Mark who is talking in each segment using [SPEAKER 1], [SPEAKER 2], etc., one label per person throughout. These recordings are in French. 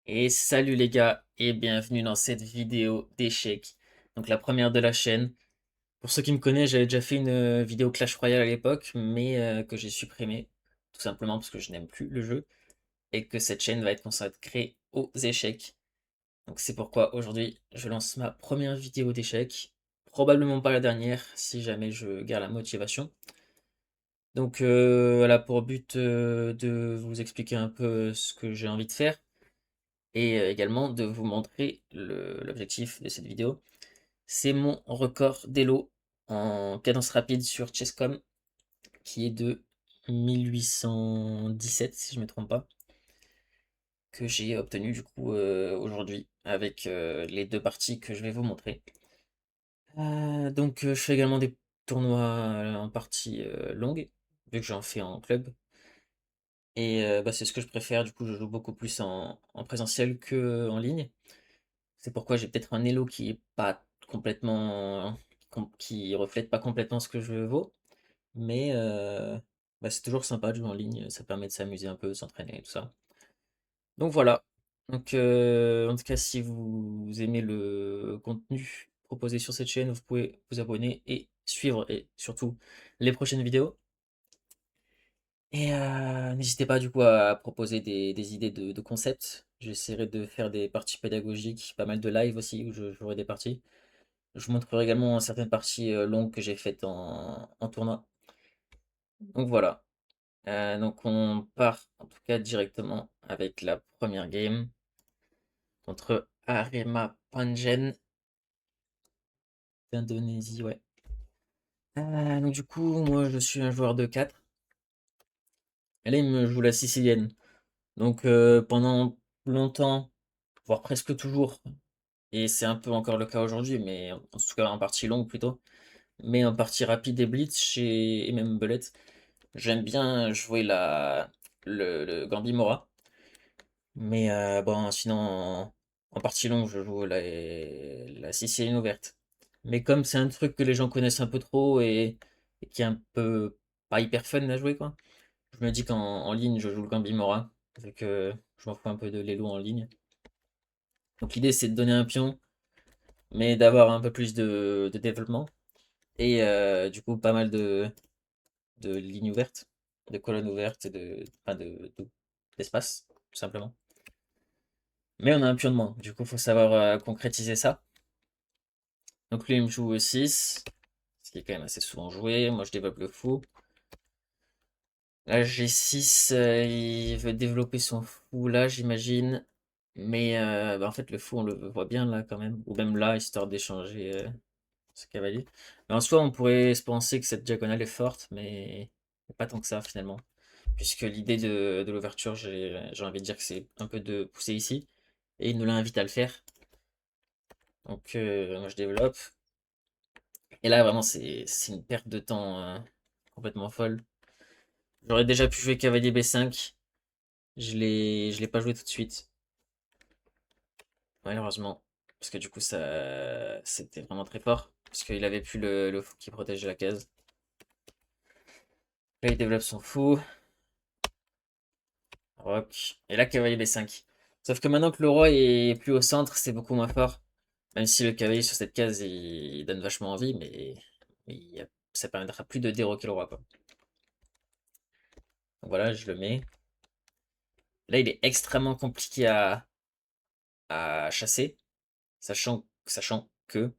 [SPEAKER 1] Et salut les gars et bienvenue dans cette vidéo d'échecs. Donc la première de la chaîne. Pour ceux qui me connaissent, j'avais déjà fait une vidéo Clash Royale à l'époque, mais que j'ai supprimée. Tout simplement parce que je n'aime plus le jeu et que cette chaîne va être consacrée aux échecs. Donc c'est pourquoi aujourd'hui je lance ma première vidéo d'échecs. Probablement pas la dernière si jamais je garde la motivation. Donc elle a pour but de vous expliquer un peu ce que j'ai envie de faire et également de vous montrer l'objectif de cette vidéo. C'est mon record d'élo en cadence rapide sur Chesscom qui est de 1817 si je ne me trompe pas, que j'ai obtenu du coup aujourd'hui avec les deux parties que je vais vous montrer. Je fais également des tournois en partie longue, vu que j'en fais en club. Et c'est ce que je préfère, du coup je joue beaucoup plus en présentiel que en ligne. C'est pourquoi j'ai peut-être un elo qui est pas complètement, qui reflète pas complètement ce que je vaux, mais c'est toujours sympa de jouer en ligne, ça permet de s'amuser un peu, de s'entraîner et tout ça. Donc voilà. Donc en tout cas, si vous aimez le contenu proposé sur cette chaîne, vous pouvez vous abonner et suivre et surtout les prochaines vidéos. Et n'hésitez pas du coup à proposer des idées de concepts. J'essaierai de faire des parties pédagogiques, pas mal de live aussi où je jouerai des parties. Je vous montrerai également certaines parties longues que j'ai faites en tournoi. Donc voilà. Donc on part en tout cas directement avec la première game contre Arema Panjen d'Indonésie, ouais. Donc du coup, moi je suis un joueur de 4. Et là il me joue la sicilienne. Donc pendant longtemps, voire presque toujours, et c'est un peu encore le cas aujourd'hui, mais en tout cas en partie longue plutôt, mais en partie rapide et blitz et même bullet, j'aime bien jouer le Gambimora. Mais bon, sinon, en partie longue, je joue la Sicilienne ouverte. Mais comme c'est un truc que les gens connaissent un peu trop et qui est un peu pas hyper fun à jouer, quoi, je me dis qu'en ligne, je joue le Gambimora, vu que je m'en fous un peu de l'élo en ligne. Donc l'idée, c'est de donner un pion, mais d'avoir un peu plus de développement. Et du coup, pas mal de lignes ouvertes, de colonnes ouvertes et enfin d'espace, tout simplement. Mais on a un pion de moins, du coup, il faut savoir concrétiser ça. Donc lui, il me joue e 6, ce qui est quand même assez souvent joué. Moi, je développe le fou. Là, G6, il veut développer son fou là, j'imagine. Mais en fait, le fou, on le voit bien là quand même. Ou même là, histoire d'échanger ce cavalier. Mais en soi, on pourrait se penser que cette diagonale est forte, mais pas tant que ça finalement. Puisque l'idée de l'ouverture, j'ai envie de dire que c'est un peu de pousser ici. Et il nous l'invite à le faire. Donc moi, je développe. Et là, vraiment, c'est une perte de temps complètement folle. J'aurais déjà pu jouer cavalier B5. Je l'ai pas joué tout de suite, malheureusement. Parce que du coup, ça, c'était vraiment très fort. Parce qu'il avait plus le fou qui protégeait la case. Là, il développe son fou. Roc. Et là, cavalier B5. Sauf que maintenant que le roi est plus au centre, c'est beaucoup moins fort. Même si le cavalier sur cette case, il donne vachement envie, mais ça permettra plus de déroquer le roi, quoi. Donc voilà, je le mets. Là, il est extrêmement compliqué à chasser, sachant que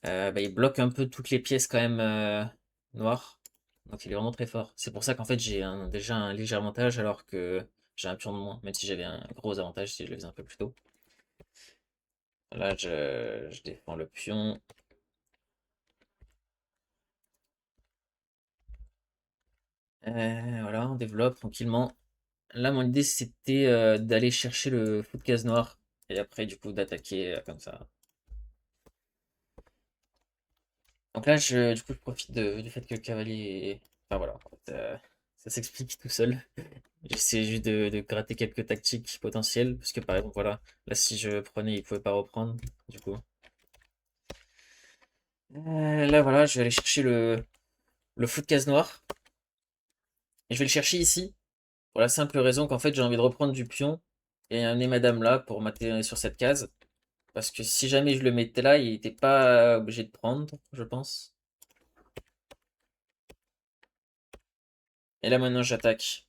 [SPEAKER 1] il bloque un peu toutes les pièces quand même noires. Donc il est vraiment très fort. C'est pour ça qu'en fait j'ai déjà un léger avantage alors que j'ai un pion de moins, même si j'avais un gros avantage si je le faisais un peu plus tôt. Là je défends le pion. Voilà, on développe tranquillement. Là mon idée c'était d'aller chercher le fou de case noire et après du coup d'attaquer comme ça. Donc là, du coup, je profite du fait que le cavalier. Enfin voilà, en fait, ça s'explique tout seul. J'essaie juste de gratter quelques tactiques potentielles, parce que par exemple, voilà, là, si je prenais, il pouvait pas reprendre, du coup. Là, voilà, je vais aller chercher le fou de case noire. Et je vais le chercher ici, pour la simple raison qu'en fait, j'ai envie de reprendre du pion et amener madame là pour m'atterrir sur cette case. Parce que si jamais je le mettais là, il était pas obligé de prendre, je pense. Et là, maintenant, j'attaque.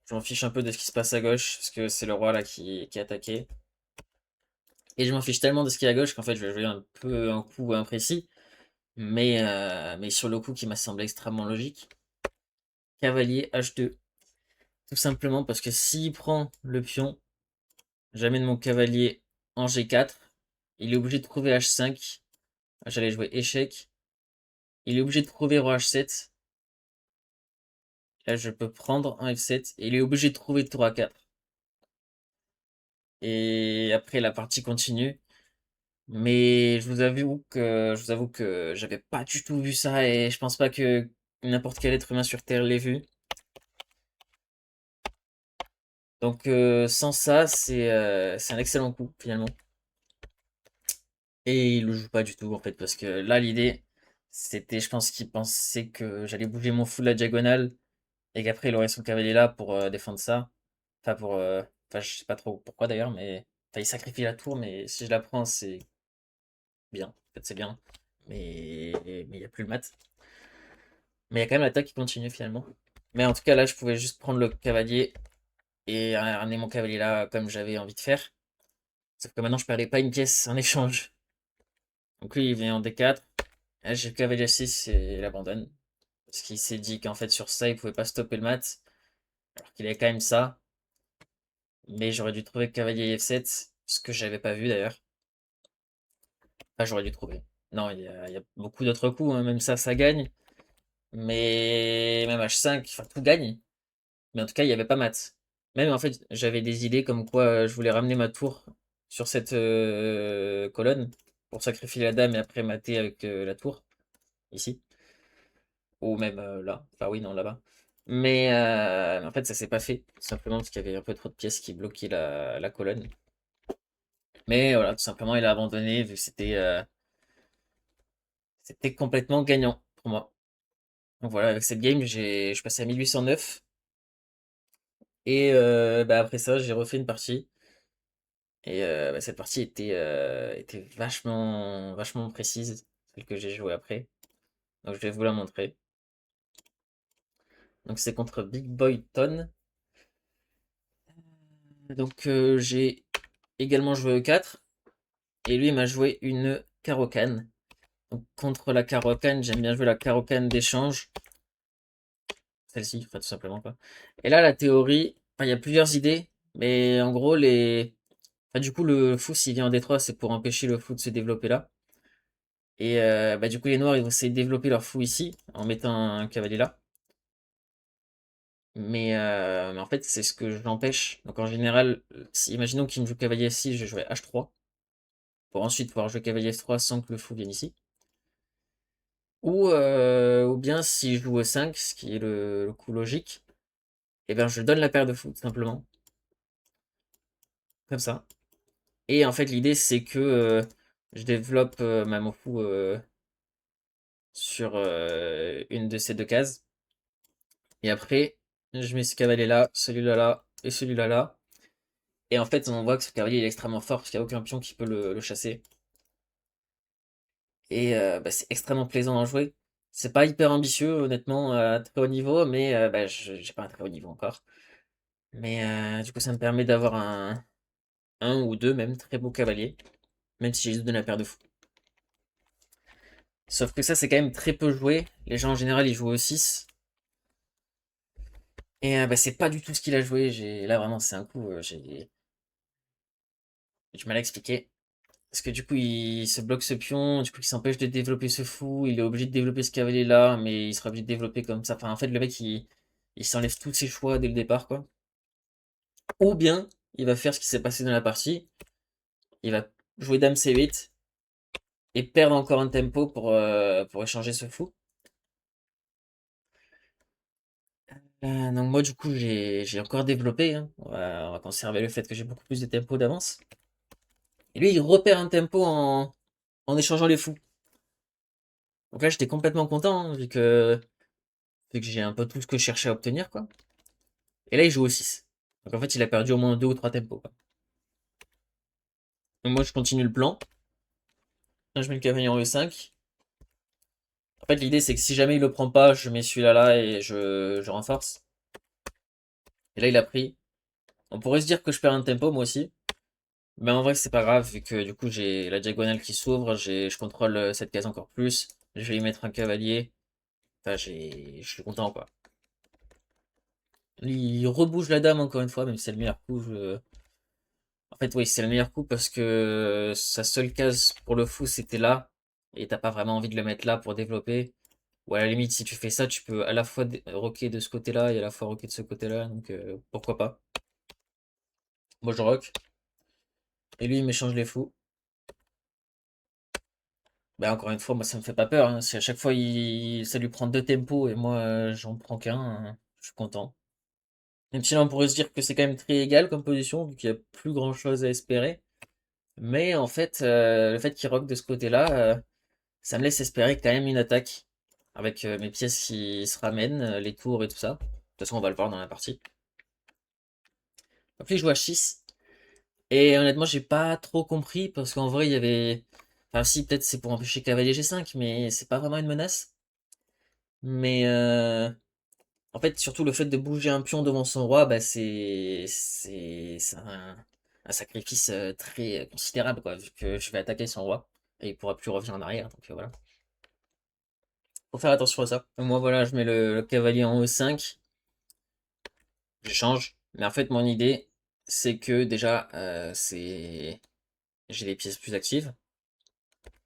[SPEAKER 1] Je m'en fiche un peu de ce qui se passe à gauche, parce que c'est le roi là qui est attaqué. Et je m'en fiche tellement de ce qui est à gauche qu'en fait, je vais jouer un peu un coup imprécis. Mais sur le coup qui m'a semblé extrêmement logique. Cavalier H2. Tout simplement parce que s'il prend le pion, j'amène mon cavalier en G4. Il est obligé de trouver H5. J'allais jouer échec. Il est obligé de trouver roi H7. Là, je peux prendre un F7. Et il est obligé de trouver tour A4. Et après, la partie continue. Mais je vous avoue que j'avais pas du tout vu ça et je pense pas que n'importe quel être humain sur Terre l'ait vu. Donc sans ça, c'est un excellent coup finalement. Et il le joue pas du tout en fait parce que là l'idée c'était, je pense qu'il pensait que j'allais bouger mon fou de la diagonale et qu'après il aurait son cavalier là pour défendre ça. Enfin enfin je sais pas trop pourquoi d'ailleurs, mais enfin il sacrifie la tour, mais si je la prends c'est bien. En fait c'est bien, mais il y a plus le mat. Mais il y a quand même l'attaque qui continue finalement. Mais en tout cas, là, je pouvais juste prendre le cavalier et ramener mon cavalier là comme j'avais envie de faire. Sauf que maintenant, je perdais pas une pièce en échange. Donc lui, il vient en D4. Là, j'ai le cavalier 6 et il abandonne. Parce qu'il s'est dit qu'en fait, sur ça, il pouvait pas stopper le mat. Alors qu'il avait quand même ça. Mais j'aurais dû trouver le cavalier F7. Ce que j'avais pas vu d'ailleurs. Enfin, j'aurais dû trouver. Non, il y a beaucoup d'autres coups, hein. Même ça gagne. Mais même H5, enfin, tout gagne. Mais en tout cas, il n'y avait pas mat. Même en fait, j'avais des idées comme quoi je voulais ramener ma tour sur cette colonne pour sacrifier la dame et après mater avec la tour, ici. Ou même là. Enfin oui, non, là-bas. Mais en fait, ça s'est pas fait. Tout simplement parce qu'il y avait un peu trop de pièces qui bloquaient la colonne. Mais voilà, tout simplement, il a abandonné vu que c'était complètement gagnant pour moi. Donc voilà, avec cette game, je suis passé à 1809. Et bah, après ça, j'ai refait une partie. Et bah, cette partie était vachement précise, celle que j'ai jouée après. Donc je vais vous la montrer. Donc c'est contre Big Boy Ton. Donc j'ai également joué E4. Et lui il m'a joué une Caro-Can. Donc contre la Caro-Can, j'aime bien jouer la Caro-Can d'échange. Celle-ci, enfin tout simplement quoi. Et là la théorie, enfin, il y a plusieurs idées. Mais en gros enfin, du coup le fou s'il vient en D3 c'est pour empêcher le fou de se développer là. Et bah, du coup, les noirs, ils vont essayer de développer leur fou ici, en mettant un cavalier là. Mais en fait, c'est ce que j'empêche. Donc en général, si, imaginons qu'il me joue cavalier F6, je jouerai H3, pour ensuite pouvoir jouer cavalier F3 sans que le fou vienne ici. Ou bien si je joue E5, ce qui est le coup logique, et bien je donne la paire de fou, tout simplement. Comme ça. Et en fait, l'idée, c'est que je développe mon fou sur une de ces deux cases. Et après, je mets ce cavalier là, celui-là là et celui-là là. Et en fait, on voit que ce cavalier il est extrêmement fort parce qu'il n'y a aucun pion qui peut le chasser. Et bah, c'est extrêmement plaisant d'en jouer. C'est pas hyper ambitieux, honnêtement, à très haut niveau, mais bah, j'ai pas un très haut niveau encore. Mais du coup, ça me permet d'avoir un ou deux même très beaux cavaliers, même si j'ai juste donné la paire de fous. Sauf que ça, c'est quand même très peu joué. Les gens en général, ils jouent au 6. Et bah, c'est pas du tout ce qu'il a joué. Là, vraiment, c'est un coup, j'ai du mal à expliquer. Parce que du coup, il se bloque ce pion, du coup, il s'empêche de développer ce fou, il est obligé de développer ce cavalier-là, mais il sera obligé de développer comme ça. Enfin, en fait, le mec, il s'enlève tous ses choix dès le départ, quoi. Ou bien, il va faire ce qui s'est passé dans la partie, il va jouer dame C8 et perdre encore un tempo pour échanger ce fou. Donc moi, du coup, j'ai encore développé, hein. On va conserver le fait que j'ai beaucoup plus de tempo d'avance. Et lui, il repère un tempo en échangeant les fous. Donc là, j'étais complètement content, hein, vu que j'ai un peu tout ce que je cherchais à obtenir, quoi. Et là, il joue au 6. Donc en fait, il a perdu au moins 2 ou 3 tempos, quoi. Donc moi, je continue le plan. Là, je mets le cavalier en E5. En fait, l'idée, c'est que si jamais il le prend pas, je mets celui-là là et je renforce. Et là, il a pris. On pourrait se dire que je perds un tempo, moi aussi. Mais en vrai, c'est pas grave, vu que du coup, j'ai la diagonale qui s'ouvre, je contrôle cette case encore plus. Je vais y mettre un cavalier. Enfin, je suis content, quoi. Il rebouge la dame encore une fois, même si c'est le meilleur coup. En fait, oui, c'est le meilleur coup parce que sa seule case pour le fou, c'était là. Et t'as pas vraiment envie de le mettre là pour développer. Ou à la limite, si tu fais ça, tu peux à la fois rocker de ce côté-là et à la fois rocker de ce côté-là. Donc pourquoi pas. Moi, je rock. Et lui, il m'échange les fous. Bah, encore une fois, moi, ça me fait pas peur, hein. Si à chaque fois, ça lui prend deux tempos et moi, j'en prends qu'un, hein, je suis content. Même si là, on pourrait se dire que c'est quand même très égal comme position, vu qu'il y a plus grand-chose à espérer. Mais en fait, le fait qu'il rock de ce côté-là, ça me laisse espérer quand même une attaque. Avec mes pièces qui se ramènent, les tours et tout ça. De toute façon, on va le voir dans la partie. Donc, il joue H6. Et honnêtement, j'ai pas trop compris parce qu'en vrai, il y avait. Enfin, si, peut-être c'est pour empêcher cavalier G5, mais c'est pas vraiment une menace. Mais en fait, surtout le fait de bouger un pion devant son roi, bah, c'est un sacrifice très considérable, quoi, vu que je vais attaquer son roi et il pourra plus revenir en arrière. Donc voilà. Faut faire attention à ça. Moi, voilà, je mets le cavalier en E5, j'échange. Mais en fait, mon idée, c'est que déjà, j'ai les pièces plus actives.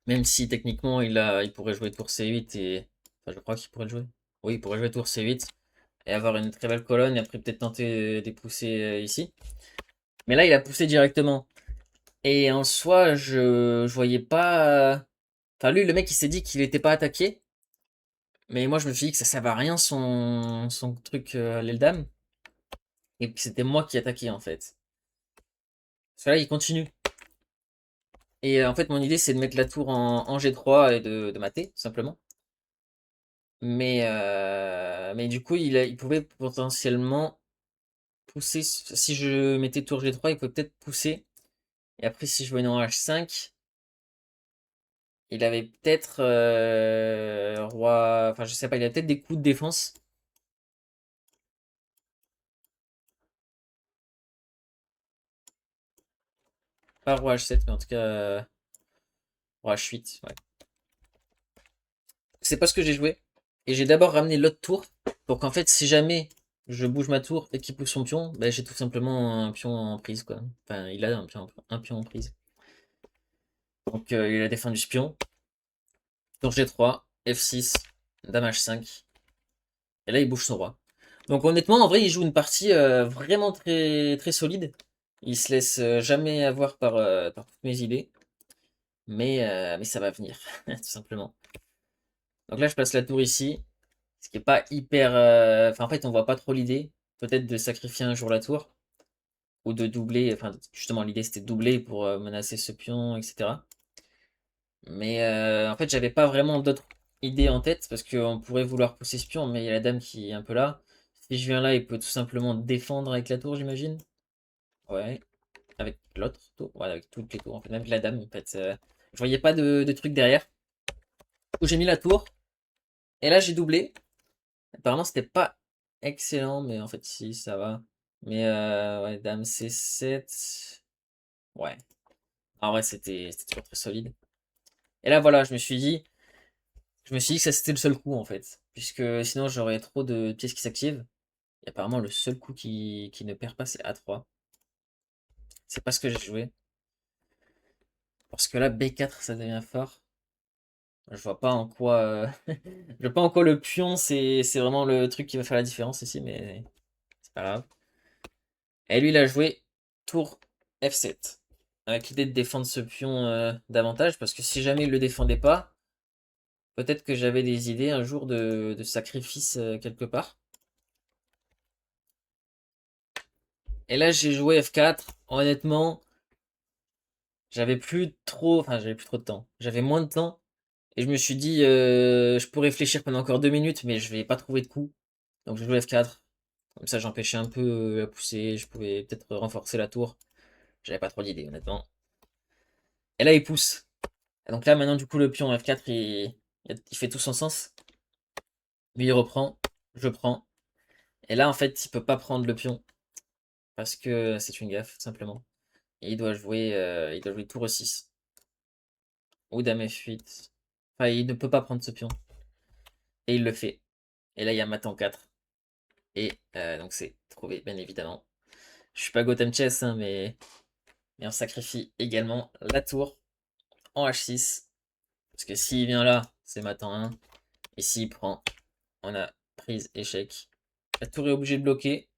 [SPEAKER 1] Même si techniquement il pourrait jouer tour C8 et. Enfin, je crois qu'il pourrait le jouer. Oui, il pourrait jouer tour C8 et avoir une très belle colonne et après peut-être tenter de pousser ici. Mais là, il a poussé directement. Et en soi, je voyais pas. Enfin, lui, le mec, il s'est dit qu'il était pas attaqué. Mais moi, je me suis dit que ça servait à rien son truc à l'aile dame. Et que c'était moi qui attaquais en fait. Parce que là, il continue. Et en fait, mon idée, c'est de mettre la tour en G3 et de mater, tout simplement. Mais du coup, il pouvait potentiellement pousser. Si je mettais tour G3, il pouvait peut-être pousser. Et après, si je venais en H5, il avait peut-être roi. Enfin, je sais pas, il avait peut-être des coups de défense. Pas roi H7, mais en tout cas roi H8. Ouais. C'est pas ce que j'ai joué. Et j'ai d'abord ramené l'autre tour. Pour qu'en fait, si jamais je bouge ma tour et qu'il pousse son pion, bah, j'ai tout simplement un pion en prise, quoi. Enfin, il a un pion en prise. Donc, il a défendu ce pion. Tour G3, F6, Dame H5. Et là, il bouge son roi. Donc honnêtement, en vrai, il joue une partie vraiment très, très solide. Il se laisse jamais avoir par toutes mes idées. Mais ça va venir, tout simplement. Donc là, je place la tour ici. Ce qui est pas hyper. Enfin, en fait, on voit pas trop l'idée. Peut-être de sacrifier un jour la tour. Ou de doubler. Enfin, justement, l'idée c'était de doubler pour menacer ce pion, etc. Mais en fait, j'avais pas vraiment d'autres idées en tête. Parce qu'on pourrait vouloir pousser ce pion, mais il y a la dame qui est un peu là. Si je viens là, il peut tout simplement défendre avec la tour, j'imagine. Ouais. Avec l'autre tour. Ouais, avec toutes les tours. En fait, même la dame, en fait. Je voyais pas de truc derrière. Où j'ai mis la tour. Et là, j'ai doublé. Apparemment, c'était pas excellent, mais en fait, si, ça va. Mais ouais, dame C7. Ouais. En vrai, c'était toujours très solide. Et là, voilà, je me suis dit que ça c'était le seul coup en fait. Puisque sinon, j'aurais trop de pièces qui s'activent. Et apparemment, le seul coup qui ne perd pas, c'est A3. C'est pas ce que j'ai joué. Parce que là, B4, ça devient fort. Je vois pas en quoi. Je vois pas en quoi le pion, c'est vraiment le truc qui va faire la différence ici, mais c'est pas grave. Et lui, il a joué tour F7. Avec l'idée de défendre ce pion davantage, parce que si jamais il le défendait pas, peut-être que j'avais des idées un jour de sacrifice quelque part. Et là, j'ai joué F4. Honnêtement, j'avais plus trop de temps. J'avais moins de temps. Et je me suis dit, je peux réfléchir pendant encore 2 minutes, mais je vais pas trouver de coup. Donc je joue F4. Comme ça, j'empêchais un peu la poussée. Je pouvais peut-être renforcer la tour. J'avais pas trop d'idées, honnêtement. Et là, il pousse. Et donc là, maintenant, du coup, le pion F4, il fait tout son sens. Lui, il reprend. Je prends. Et là, en fait, il peut pas prendre le pion. Parce que c'est une gaffe, tout simplement. Et il doit jouer tour E6. Ou dame F8. Enfin, il ne peut pas prendre ce pion. Et il le fait. Et là, il y a mat en 4. Et donc, c'est trouvé, bien évidemment. Je suis pas Gotham Chess, hein, mais on sacrifie également la tour en H6. Parce que s'il vient là, c'est mat en 1. Et s'il prend, on a prise, échec. La tour est obligée de bloquer.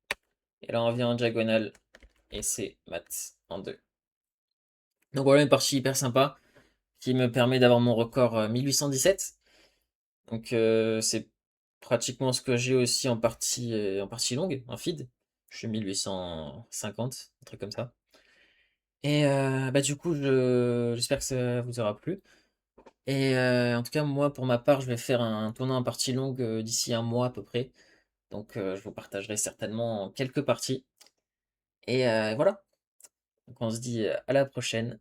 [SPEAKER 1] Et là, on vient en diagonale. Et c'est mat en 2. Donc voilà une partie hyper sympa qui me permet d'avoir mon record 1817. Donc c'est pratiquement ce que j'ai aussi en partie longue, en feed. Je suis 1850, un truc comme ça. Et bah du coup, j'espère que ça vous aura plu. Et en tout cas, moi, pour ma part, je vais faire un tournoi en partie longue d'ici un mois à peu près. Donc je vous partagerai certainement quelques parties. Et voilà. Donc on se dit à la prochaine.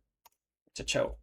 [SPEAKER 1] Ciao, ciao.